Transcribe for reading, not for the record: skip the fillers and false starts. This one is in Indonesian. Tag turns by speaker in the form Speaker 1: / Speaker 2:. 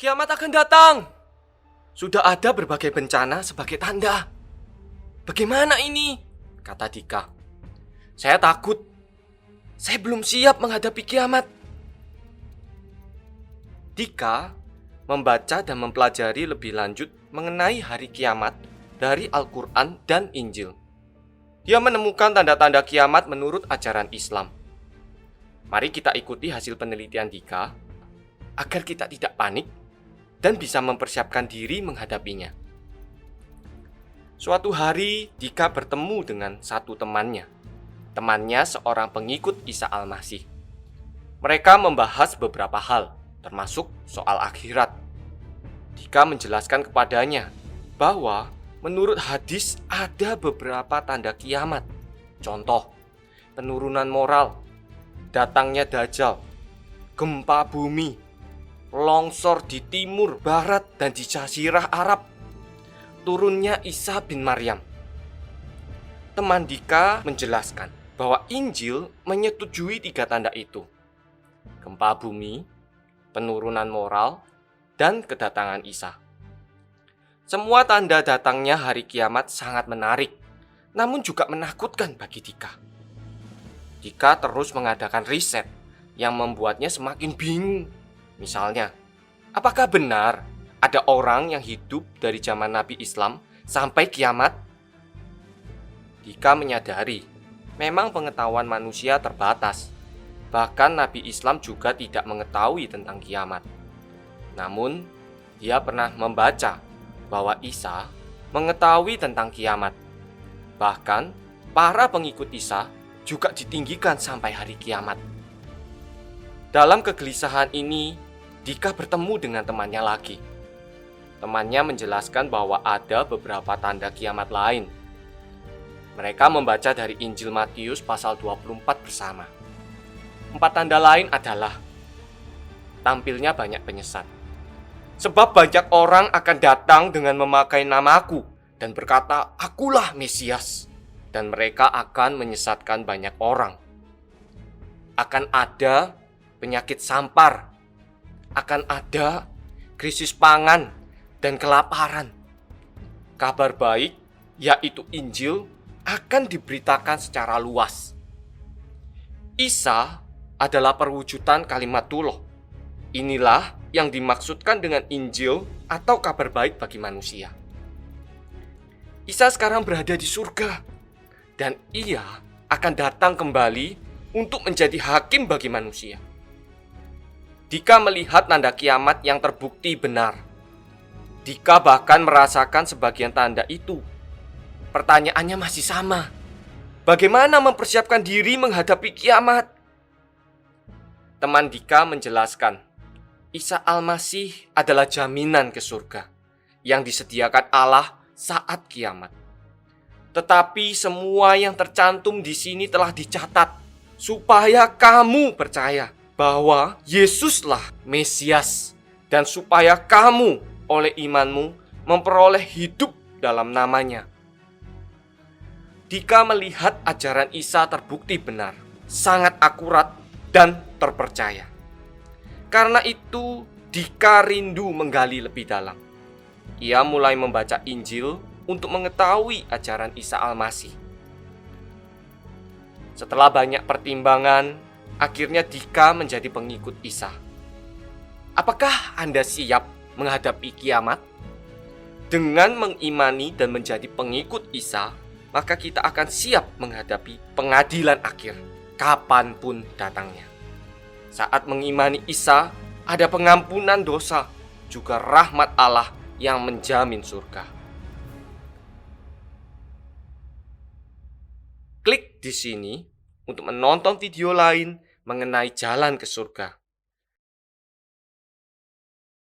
Speaker 1: Kiamat akan datang. Sudah ada berbagai bencana sebagai tanda. Bagaimana ini? Kata Dika. Saya takut. Saya belum siap menghadapi kiamat. Dika membaca dan mempelajari lebih lanjut mengenai hari kiamat dari Al-Quran dan Injil. Dia menemukan tanda-tanda kiamat menurut ajaran Islam. Mari kita ikuti hasil penelitian Dika agar kita tidak panik dan bisa mempersiapkan diri menghadapinya. Suatu hari, Dika bertemu dengan satu temannya. Temannya seorang pengikut Isa Al-Masih. Mereka membahas beberapa hal, termasuk soal akhirat. Dika menjelaskan kepadanya bahwa menurut hadis ada beberapa tanda kiamat. Contoh, penurunan moral, datangnya Dajjal, gempa bumi, longsor di timur, barat, dan di Jazirah Arab, turunnya Isa bin Maryam. Teman Dika menjelaskan bahwa Injil menyetujui 3 tanda itu: gempa bumi, penurunan moral, dan kedatangan Isa. Semua tanda datangnya hari kiamat sangat menarik, namun juga menakutkan bagi Dika. Dika terus mengadakan riset yang membuatnya semakin bingung. Misalnya, apakah benar ada orang yang hidup dari zaman Nabi Islam sampai kiamat? Dika menyadari memang pengetahuan manusia terbatas. Bahkan Nabi Islam juga tidak mengetahui tentang kiamat. Namun, dia pernah membaca bahwa Isa mengetahui tentang kiamat. Bahkan, para pengikut Isa juga ditinggikan sampai hari kiamat. Dalam kegelisahan ini, Dika bertemu dengan temannya lagi. Temannya menjelaskan bahwa ada beberapa tanda kiamat lain. Mereka membaca dari Injil Matius pasal 24 bersama. 4 tanda lain adalah tampilnya banyak penyesat. Sebab banyak orang akan datang dengan memakai namaku dan berkata, "Akulah Mesias." Dan mereka akan menyesatkan banyak orang. Akan ada penyakit sampar. Akan ada krisis pangan dan kelaparan. Kabar baik, yaitu Injil, akan diberitakan secara luas. Isa adalah perwujudan kalimatullah. Inilah yang dimaksudkan dengan Injil atau kabar baik bagi manusia. Isa sekarang berada di surga, dan ia akan datang kembali untuk menjadi hakim bagi manusia. Dika melihat tanda kiamat yang terbukti benar. Dika bahkan merasakan sebagian tanda itu. Pertanyaannya masih sama. Bagaimana mempersiapkan diri menghadapi kiamat? Teman Dika menjelaskan, Isa Al-Masih adalah jaminan ke surga yang disediakan Allah saat kiamat. Tetapi semua yang tercantum di sini telah dicatat supaya kamu percaya bahwa Yesuslah Mesias, dan supaya kamu oleh imanmu memperoleh hidup dalam namanya. Dika melihat ajaran Isa terbukti benar, sangat akurat dan terpercaya. Karena itu, Dika rindu menggali lebih dalam. Ia mulai membaca Injil untuk mengetahui ajaran Isa Al-Masih. Setelah banyak pertimbangan, akhirnya Dika menjadi pengikut Isa. Apakah Anda siap menghadapi kiamat? Dengan mengimani dan menjadi pengikut Isa, maka kita akan siap menghadapi pengadilan akhir, kapanpun datangnya. Saat mengimani Isa, ada pengampunan dosa, juga rahmat Allah yang menjamin surga. Klik di sini untuk menonton video lain mengenai jalan ke surga.